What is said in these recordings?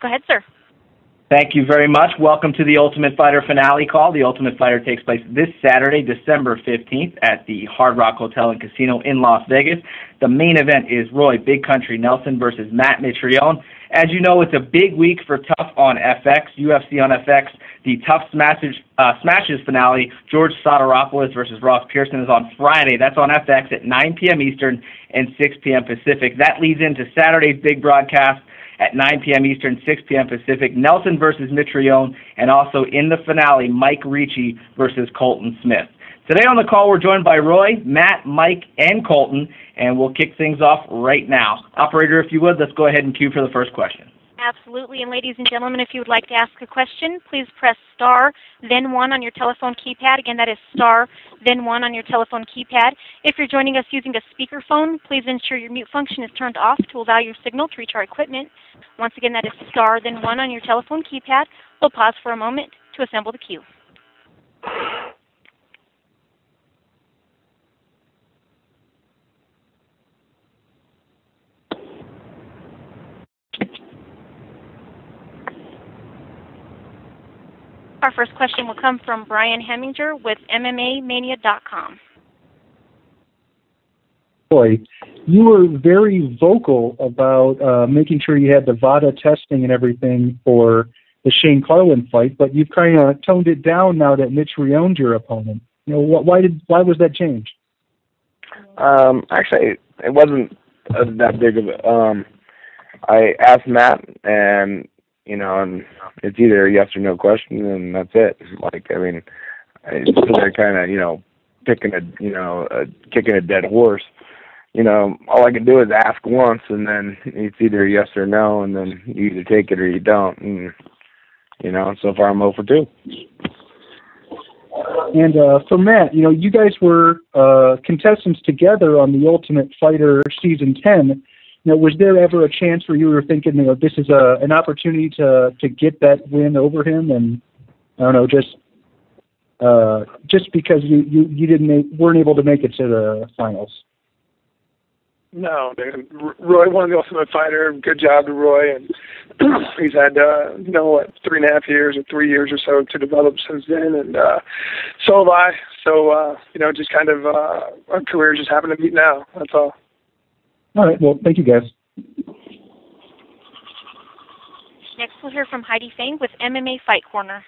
go ahead, sir. Thank you very much. Welcome to the Ultimate Fighter finale call. The Ultimate Fighter takes place this Saturday, December 15th at the Hard Rock Hotel and Casino in Las Vegas. The main event is Roy Big Country Nelson versus Matt Mitrione. As you know, it's a big week for Tough on FX, UFC on FX. The Tough Smashes finale, George Soteropoulos versus Ross Pearson, is on Friday. That's on FX at 9 p.m. Eastern and 6 p.m. Pacific. That leads into Saturday's big broadcast at 9 p.m. Eastern, 6 p.m. Pacific, Nelson versus Mitrione, and also in the finale, Mike Ricci versus Colton Smith. Today on the call, we're joined by Roy, Matt, Mike, and Colton, and we'll kick things off right now. Operator, if you would, let's go ahead and cue for the first question. Absolutely. And ladies and gentlemen, if you would like to ask a question, please press star, then 1 on your telephone keypad. Again, that is star, then 1 on your telephone keypad. If you're joining us using a speakerphone, please ensure your mute function is turned off to allow your signal to reach our equipment. Once again, that is star, then 1 on your telephone keypad. We'll pause for a moment to assemble the queue. Our first question will come from Brian Heminger with MMAWeekly.com. Boy, you were very vocal about making sure you had the VADA testing and everything for the Shane Carwin fight, but you've kind of toned it down now that Mitrione's your opponent. You know, why was that change? Actually, it wasn't that big of a. I asked Matt, and and it's either a yes or no question, and that's it. Like, I mean, they're kind of, kicking a dead horse. All I can do is ask once, and then it's either yes or no, and then you either take it or you don't. And, so far I'm 0 for 2. And for Matt, you guys were contestants together on the Ultimate Fighter Season 10. Was there ever a chance where you were thinking, this is an opportunity to get that win over him, and I don't know, just because you weren't able to make it to the finals? No, man. Roy won the Ultimate Fighter. Good job to Roy, and he's had 3.5 years or 3 years or so to develop since then, and so have I. So just kind of our careers just happen to meet now. That's all. All right. Well, thank you, guys. Next, we'll hear from Heidi Fang with MMA Fight Corner.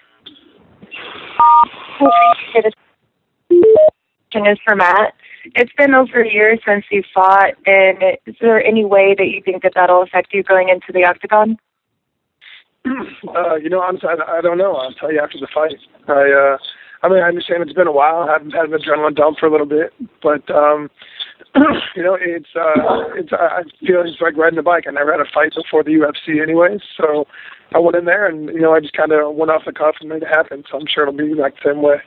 Question is for Matt. It's been over a year since you fought, and is there any way that you think that that'll affect you going into the octagon? Honestly, I don't know. I'll tell you after the fight. I understand it's been a while. I haven't had an adrenaline dump for a little bit, but it's I feel it's like riding a bike. I never had a fight before the UFC anyways, so I went in there and I just kind of went off the cuff and made it happen. So I'm sure it'll be like the same way.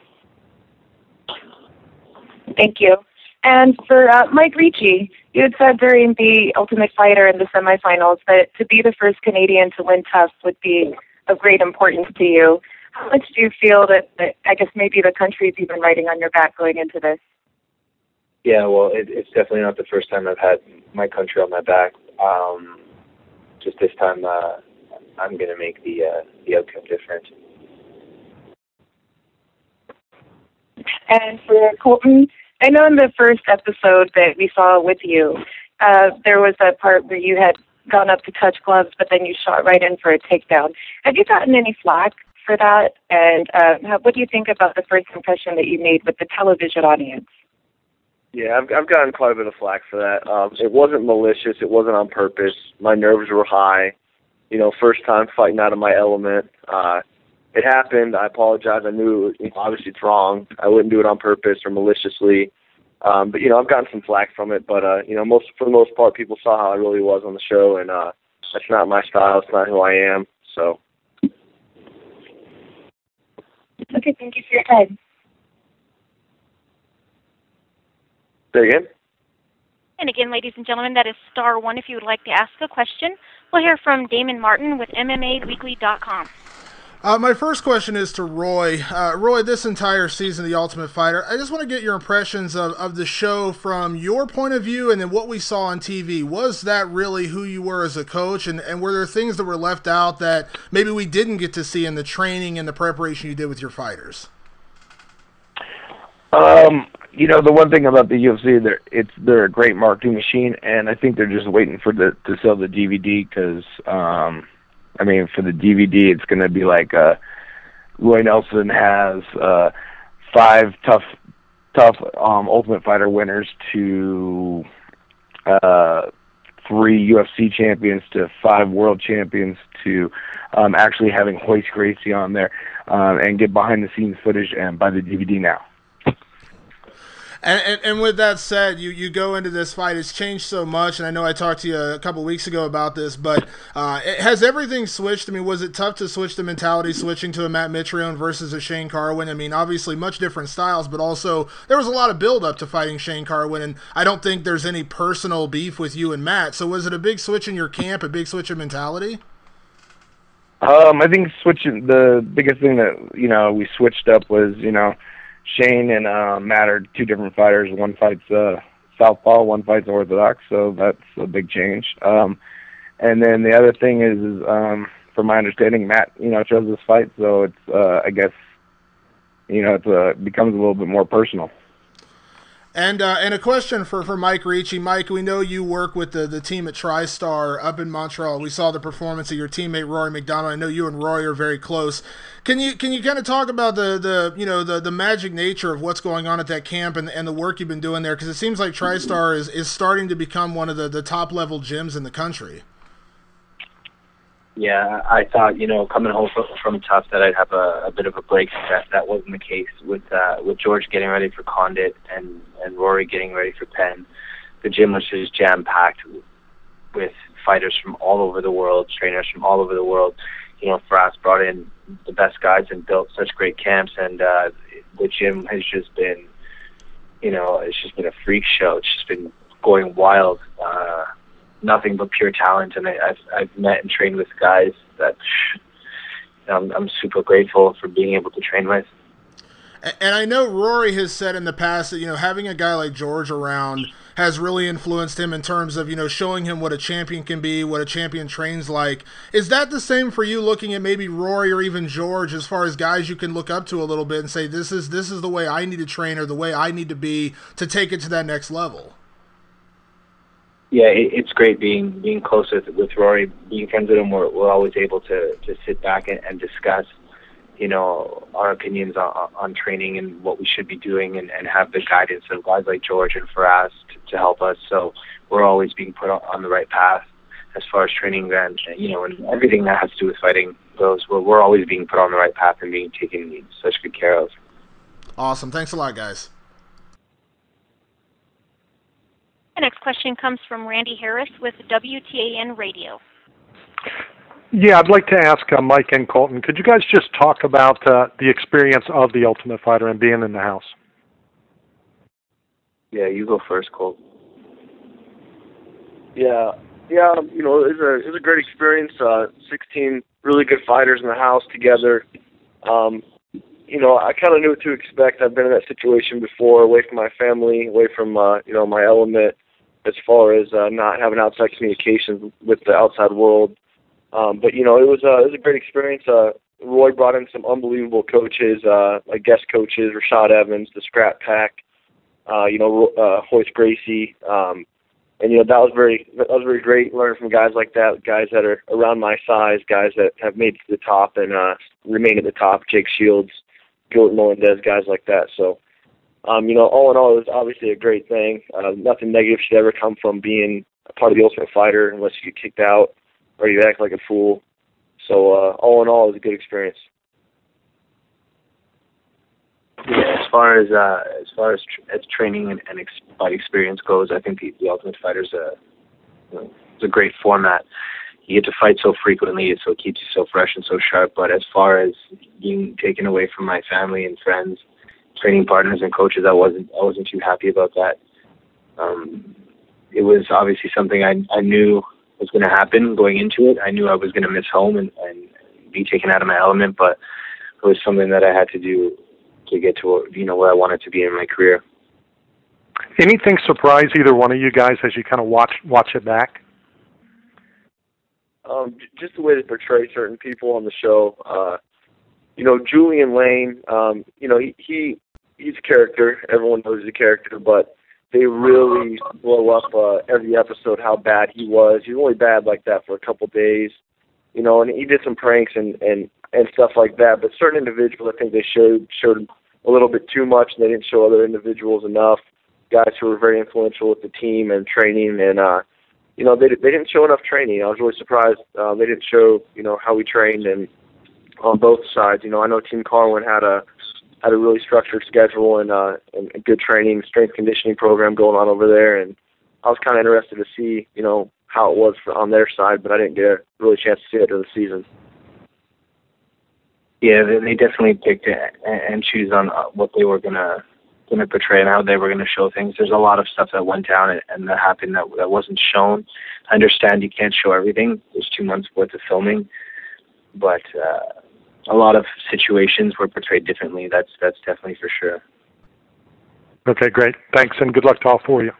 Thank you. And for Mike Ricci, you had said during the Ultimate Fighter in the semifinals that to be the first Canadian to win Tough would be of great importance to you. How much do you feel that I guess maybe the country's even riding on your back going into this? Yeah, well, it's definitely not the first time I've had my country on my back. Just this time, I'm going to make the outcome different. And for Colton, I know in the first episode that we saw with you, there was a part where you had gone up to touch gloves, but then you shot right in for a takedown. Have you gotten any flack for that? And what do you think about the first impression that you made with the television audience? Yeah, I've gotten quite a bit of flack for that. It wasn't malicious. It wasn't on purpose. My nerves were high. First time fighting out of my element. It happened. I apologize. I knew, obviously it's wrong. I wouldn't do it on purpose or maliciously. But, I've gotten some flack from it. But, for the most part, people saw how I really was on the show, and that's not my style. It's not who I am. So. Okay, thank you for your time. Say again? And again, ladies and gentlemen, that is star 1 if you would like to ask a question. We'll hear from Damon Martin with MMAWeekly.com. My first question is to Roy. Roy, this entire season of The Ultimate Fighter, I just want to get your impressions of the show from your point of view and then what we saw on TV. Was that really who you were as a coach, and were there things that were left out that maybe we didn't get to see in the training and the preparation you did with your fighters? The one thing about the UFC, they're a great marketing machine, and I think they're just waiting to sell the DVD because, for the DVD, it's going to be like Roy Nelson has 5 tough Ultimate Fighter winners to 3 UFC champions to 5 world champions to actually having Hoist Gracie on there and get behind-the-scenes footage and buy the DVD now. And with that said, you go into this fight. It's changed so much, and I know I talked to you a couple weeks ago about this, but has everything switched? I mean, was it tough to switch the mentality, switching to a Matt Mitrione versus a Shane Carwin? I mean, obviously much different styles, but also there was a lot of build-up to fighting Shane Carwin, and I don't think there's any personal beef with you and Matt. So was it a big switch in your camp, a big switch in mentality? I think the biggest thing that, we switched up was, Shane and Matt are 2 different fighters. One fights southpaw, one fights orthodox, so that's a big change. And then the other thing is from my understanding, Matt, chose this fight, so it's, I guess, it becomes a little bit more personal. And a question for Mike Ricci. Mike, we know you work with the team at TriStar up in Montreal. We saw the performance of your teammate Rory McDonald. I know you and Roy are very close. Can you kind of talk about the magic nature of what's going on at that camp and the work you've been doing there? Because it seems like TriStar is starting to become one of the top level gyms in the country. Yeah, I thought, coming home from tough that I'd have a bit of a break. That wasn't the case with George getting ready for Condit and Rory getting ready for Penn. The gym was just jam-packed with fighters from all over the world, trainers from all over the world. Faraz brought in the best guys and built such great camps, and the gym has just been, it's just been a freak show. It's just been going wild. Nothing but pure talent, and I've met and trained with guys that I'm super grateful for being able to train with. And I know Rory has said in the past that having a guy like George around has really influenced him in terms of showing him what a champion can be, what a champion trains like. Is that the same for you, looking at maybe Rory or even George, as far as guys you can look up to a little bit and say this is the way I need to train or the way I need to be to take it to that next level? Yeah, it's great being close with Rory, being friends with him. We're always able to sit back and discuss, our opinions on training and what we should be doing, and have the guidance of guys like George and Faraz to help us. So we're always being put on the right path as far as training and everything that has to do with fighting goes. We're always being put on the right path and being taken such good care of. Awesome. Thanks a lot, guys. The next question comes from Randy Harris with WTAN Radio. Yeah, I'd like to ask Mike and Colton, could you guys just talk about the experience of The Ultimate Fighter and being in the house? Yeah, you go first, Colton. Yeah. It was a great experience. 16 really good fighters in the house together. I kind of knew what to expect. I've been in that situation before, away from my family, away from my element, as far as not having outside communications with the outside world. But it was a great experience. Roy brought in some unbelievable coaches, like guest coaches, Rashad Evans, the Scrap Pack, Hoist Gracie, and that was very great. Learning from guys like that, guys that are around my size, guys that have made it to the top and remain at the top. Jake Shields, Gilbert Melendez, guys like that. So, all in all, it was obviously a great thing. Nothing negative should ever come from being a part of the Ultimate Fighter unless you get kicked out or you act like a fool. So, all in all, it was a good experience. Yeah, as far as training and fight experience goes, I think the Ultimate Fighter is a great format. You get to fight so frequently, so it keeps you so fresh and so sharp. But as far as being taken away from my family and friends, training partners and coaches, I wasn't too happy about that. It was obviously something I knew was going to happen going into it. I knew I was going to miss home and be taken out of my element, but it was something that I had to do to get to where I wanted to be in my career. Anything surprise either one of you guys as you kind of watch it back? Just the way they portray certain people on the show. Julian Lane, he's a character. Everyone knows he's a character, but they really blow up every episode how bad he was. He was only bad like that for a couple days, and he did some pranks and stuff like that. But certain individuals, I think they showed a little bit too much, and they didn't show other individuals enough. Guys who were very influential with the team and training, and they didn't show enough training. I was really surprised they didn't show how we trained and on both sides. I know Team Carwin had a really structured schedule and a good training, strength conditioning program going on over there, and I was kind of interested to see how it was on their side, but I didn't get a really chance to see it during the season. Yeah, they definitely picked it and choose on what they were gonna portray and how they were gonna show things. There's a lot of stuff that went down and that happened that wasn't shown. I understand you can't show everything. There's 2 months worth of filming, but a lot of situations were portrayed differently. That's definitely for sure. Okay, great. Thanks, and good luck to all four of you.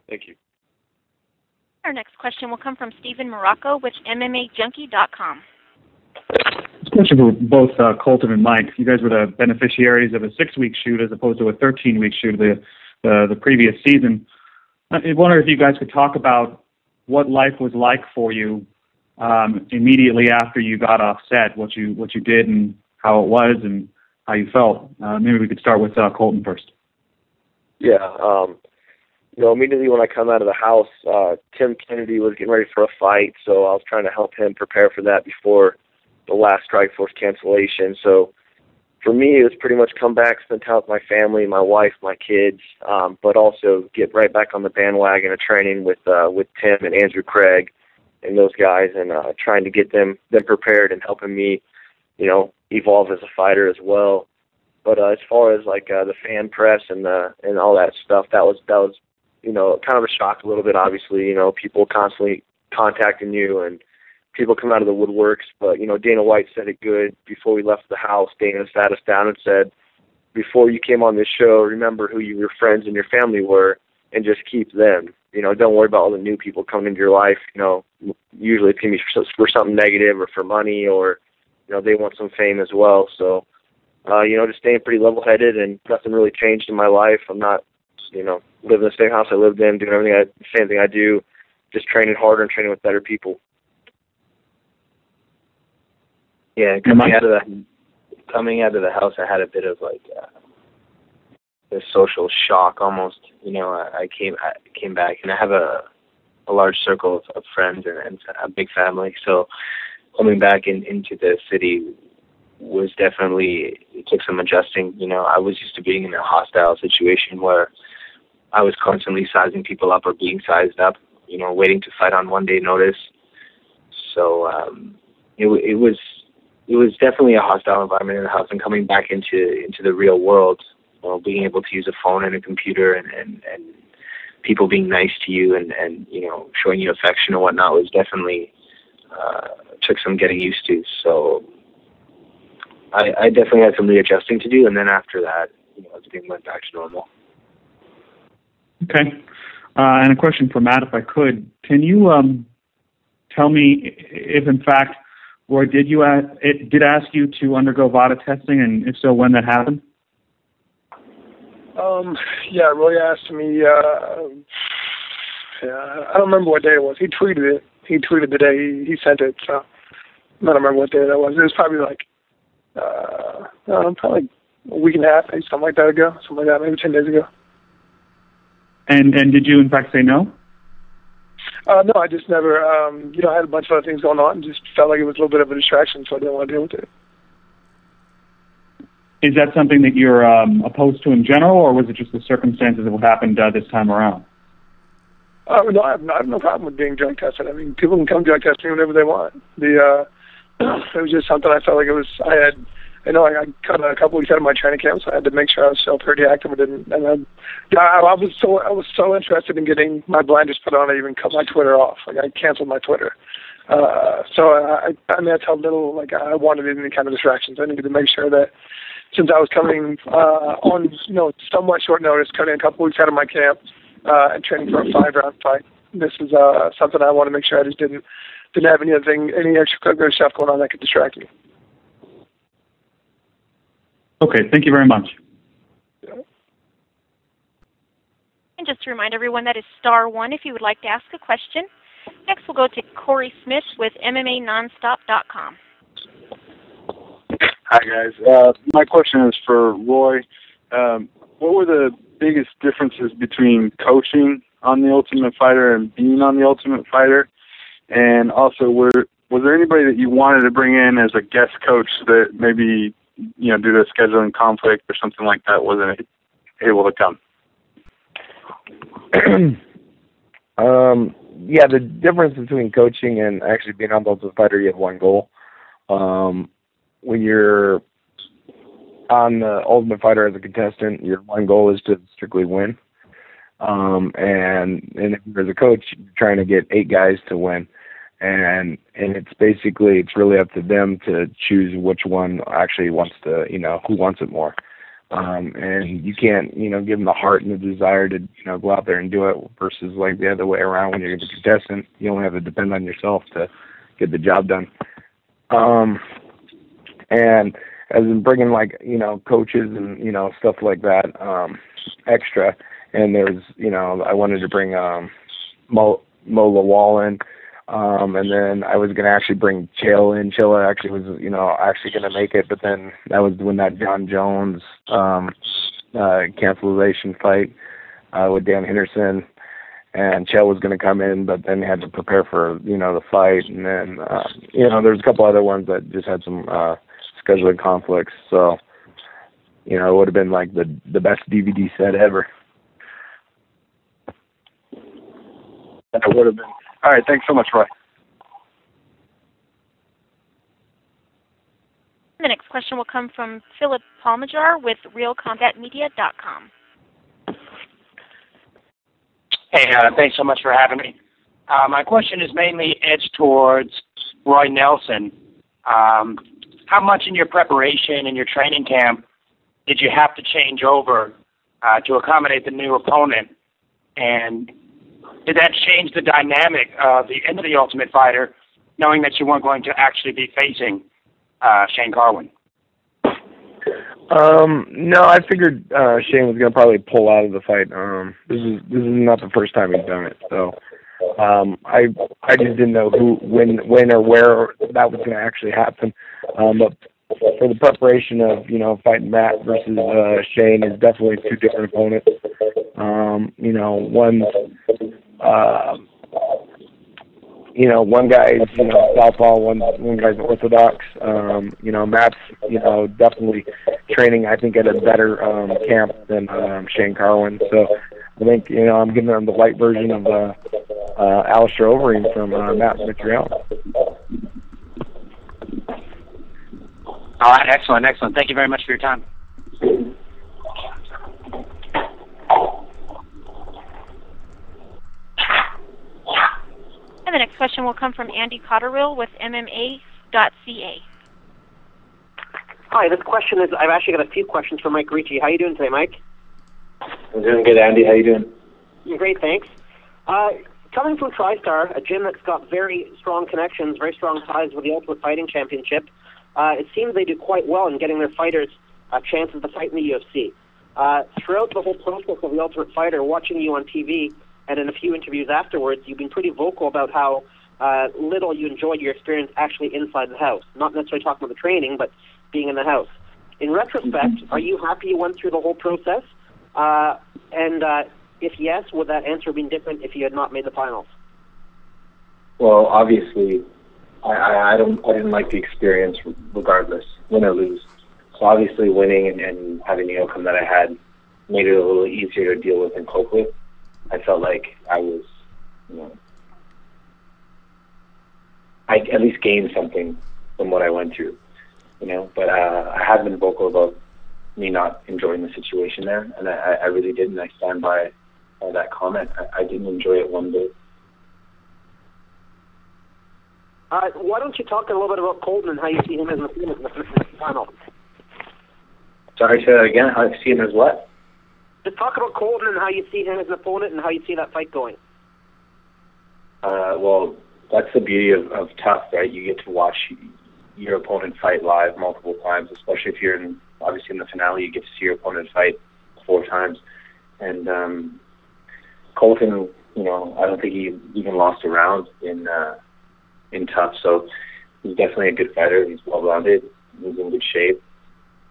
Thank you. Our next question will come from Stephen Morocco with MMAJunkie.com. This question for both Colton and Mike. You guys were the beneficiaries of a 6-week shoot as opposed to a 13-week shoot of the previous season. I wonder if you guys could talk about what life was like for you immediately after you got off set, what you did and how it was and how you felt. Maybe we could start with Colton first. Yeah. Immediately when I come out of the house, Tim Kennedy was getting ready for a fight, so I was trying to help him prepare for that before the last Strikeforce cancellation. So for me, it was pretty much come back, spend time with my family, my wife, my kids, but also get right back on the bandwagon of training with Tim and Andrew Craig and those guys, and trying to get them prepared and helping me, evolve as a fighter as well. But as far as like the fan press and all that stuff, that was kind of a shock a little bit. Obviously, people constantly contacting you and people come out of the woodworks. But Dana White said it good before we left the house. Dana sat us down and said, before you came on this show, remember who your friends and your family were, and just keep them. Don't worry about all the new people coming into your life. Usually it can be for something negative or for money or, they want some fame as well. So, just staying pretty level-headed, and nothing really changed in my life. I'm not, living in the same house I lived in, doing the same thing I do, just training harder and training with better people. Yeah, coming out of the house, I had a bit of like a social shock almost. I came back, and I have a large circle of friends and a big family. So coming back into the city was definitely, it took some adjusting. I was used to being in a hostile situation where I was constantly sizing people up or being sized up, waiting to fight on 1 day notice. So it was definitely a hostile environment in the house, and coming back into the real world, being able to use a phone and a computer and people being nice to you and showing you affection and whatnot was definitely took some getting used to. So I definitely had some readjusting to do, and then after that, everything went back to normal. Okay. And a question for Matt, if I could. Can you tell me if, in fact, Roy did ask you to undergo VADA testing, and if so, when that happened? Yeah, Roy asked me, I don't remember what day it was. He tweeted it. He tweeted the day he sent it, so I don't remember what day that was. It was probably probably a week and a half, maybe something like that, maybe 10 days ago. And did you, in fact, say no? No, I just never, I had a bunch of other things going on and just felt like it was a little bit of a distraction, so I didn't want to deal with it. Is that something that you're opposed to in general, or was it just the circumstances of what happened this time around? No, I have no problem with being drug tested. I mean, people can come drug test me whenever they want. It was just something I felt like it was. I cut a couple weeks out of my training camp, so I had to make sure I was still pretty active. I was so interested in getting my blinders put on, I even cut my Twitter off. Like, I canceled my Twitter. I mean, that's how little I wanted any kind of distractions. I needed to make sure that since I was coming on somewhat short notice, coming a couple weeks out of my camp and training for a 5-round fight, this is something I want to make sure I just didn't have any extra stuff going on that could distract me. Okay, thank you very much. And just to remind everyone, that is *1 if you would like to ask a question. Next, we'll go to Corey Smith with MMANonstop.com. Hi, guys. My question is for Roy. What were the biggest differences between coaching on The Ultimate Fighter and being on The Ultimate Fighter? And also, was there anybody that you wanted to bring in as a guest coach that maybe, due to scheduling conflict or something like that, wasn't able to come? Yeah, the difference between coaching and actually being on The Ultimate Fighter, you have one goal. When you're on The Ultimate Fighter as a contestant, your one goal is to strictly win. And if you're the coach, you're trying to get 8 guys to win. And it's really up to them to choose which one actually wants to, who wants it more. And you can't, give them the heart and the desire to, go out there and do it versus like the other way around. When you're the contestant, you only have to depend on yourself to get the job done. And as in bringing coaches and, stuff like that, extra. And there's, I wanted to bring, Mo Lawal in. And then I was going to actually bring Chael in. Chael actually was, actually going to make it, but then that was when that John Jones cancellation fight with Dan Henderson, and Chael was going to come in, but then he had to prepare for, the fight. And then, there's a couple other ones that just had some scheduling conflicts. So, it would have been like the best DVD set ever. That would have been. All right, thanks so much, Roy. The next question will come from Philip Palmajar with RealCombatMedia.com. Hey, thanks so much for having me. My question is mainly edged towards Roy Nelson. How much in your preparation and your training camp did you have to change over to accommodate the new opponent? And did that change the dynamic of the end of The Ultimate Fighter, knowing that you weren't going to actually be facing Shane Carwin? No, I figured Shane was going to probably pull out of the fight. This is not the first time he's done it, so I just didn't know when or where that was going to actually happen. But for the preparation of fighting Matt versus Shane is definitely 2 different opponents. One guy's southpaw, one guy's orthodox. Matt's definitely training, I think, at a better camp than Shane Carwin. So I think I'm giving him the light version of Alistair Overeem from Matt Mitrione. All right, excellent. Thank you very much for your time. And the next question will come from Andy Cotterill with MMA.ca. Hi, this question is, I've actually got a few questions for Mike Ricci. How are you doing today, Mike? I'm doing good, Andy. How you doing? Great, thanks. Coming from TriStar, a gym that's got very strong connections, very strong ties with the Ultimate Fighting Championship, it seems they do quite well in getting their fighters chances to fight in the UFC. Throughout the whole process of the Ultimate Fighter, watching you on TV and in a few interviews afterwards, you've been pretty vocal about how little you enjoyed your experience actually inside the house. Not necessarily talking about the training, but being in the house. In retrospect, are you happy you went through the whole process? And if yes, would that answer have been different if you had not made the finals? Well, obviously, I didn't like the experience regardless, win or lose. So obviously winning and having the outcome that I had made it a little easier to deal with and cope with. I felt like I was, I at least gained something from what I went through, But I have been vocal about me not enjoying the situation there, and I really didn't. I stand by that comment. I didn't enjoy it one bit. Why don't you talk a little bit about Colton and how you see him as an opponent in the final? Sorry, say that again. How I see him as what? Just talk about Colton and how you see him as an opponent and how you see that fight going. Well, that's the beauty of Tough, right? You get to watch your opponent fight live multiple times, especially if you're obviously in the finale, you get to see your opponent fight 4 times. And Colton, I don't think he even lost a round in Tough, so he's definitely a good fighter. He's well-rounded. He's in good shape.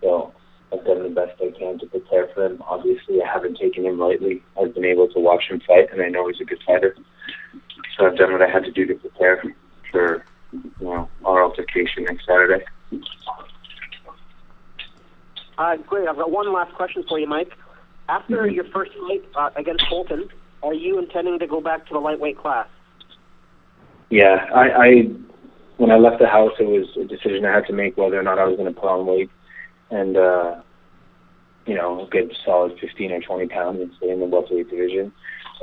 So I've done the best I can to prepare for him. Obviously, I haven't taken him lightly. I've been able to watch him fight, and I know he's a good fighter. So I've done what I had to do to prepare for our altercation next Saturday. Great. I've got one last question for you, Mike. After your first fight against Colton, are you intending to go back to the lightweight class? Yeah, I when I left the house, it was a decision I had to make whether or not I was going to put on weight and, get a solid 15 or 20 pounds and stay in the welterweight division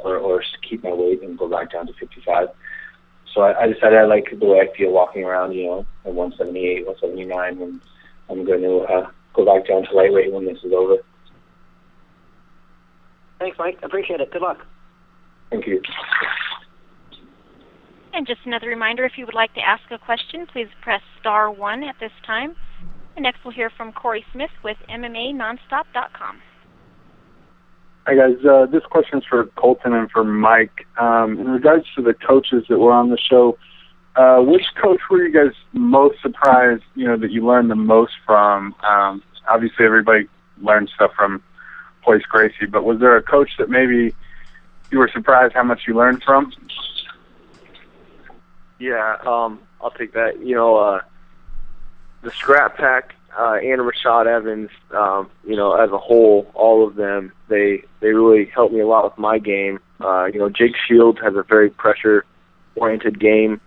or keep my weight and go back down to 55. So I decided I like the way I feel walking around, at 178, 179, and I'm going to go back down to lightweight when this is over. Thanks, Mike. Appreciate it. Good luck. Thank you. And just another reminder, if you would like to ask a question, please press star 1 at this time. And next we'll hear from Corey Smith with MMANonstop.com. Hi, guys. This question is for Colton and for Mike. In regards to the coaches that were on the show, which coach were you guys most surprised, that you learned the most from? Obviously, everybody learned stuff from Royce Gracie, but was there a coach that maybe you were surprised how much you learned from? Yeah, I'll take that. The Scrap Pack and Rashad Evans, as a whole, all of them, they really helped me a lot with my game. Jake Shields has a very pressure-oriented game.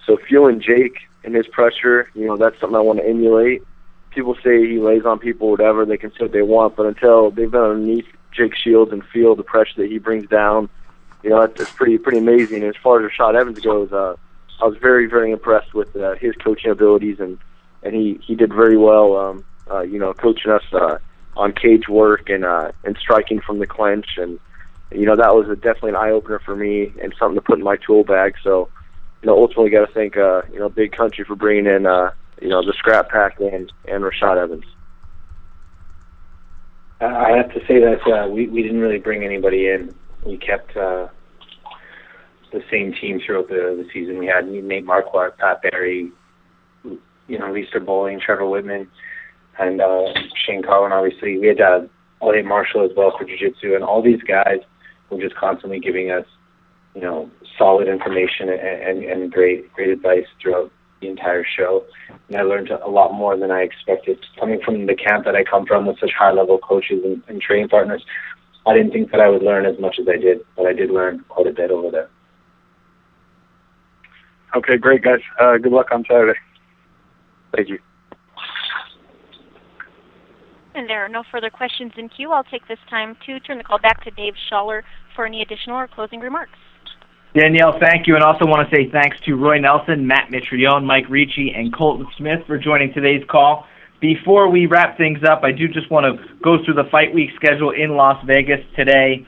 So feeling Jake and his pressure, that's something I want to emulate. People say he lays on people, whatever, they can say what they want, but until they've been underneath Jake Shields and feel the pressure that he brings down, it's pretty amazing. And as far as Rashad Evans goes, I was very, very impressed with his coaching abilities, and he did very well, coaching us on cage work and striking from the clinch, and that was definitely an eye opener for me and something to put in my tool bag. So, ultimately got to thank Big Country for bringing in the Scrap Pack and Rashad Evans. I have to say that we didn't really bring anybody in. We kept the same team throughout the season. We had Nate Marquardt, Pat Barry, Lisa Bowling, Trevor Whitman, and Shane Carwin, obviously. We had Elliot Marshall as well for jiu-jitsu, and all these guys were just constantly giving us, solid information and great advice throughout the entire show. And I learned a lot more than I expected. Coming from the camp that I come from with such high-level coaches and training partners, I didn't think that I would learn as much as I did, but I did learn quite a bit over there. Okay, great, guys. Good luck on Saturday. Thank you. And there are no further questions in queue. I'll take this time to turn the call back to Dave Schaller for any additional or closing remarks. Danielle, thank you, and also want to say thanks to Roy Nelson, Matt Mitrione, Mike Ricci, and Colton Smith for joining today's call. Before we wrap things up, I do just want to go through the Fight Week schedule in Las Vegas today.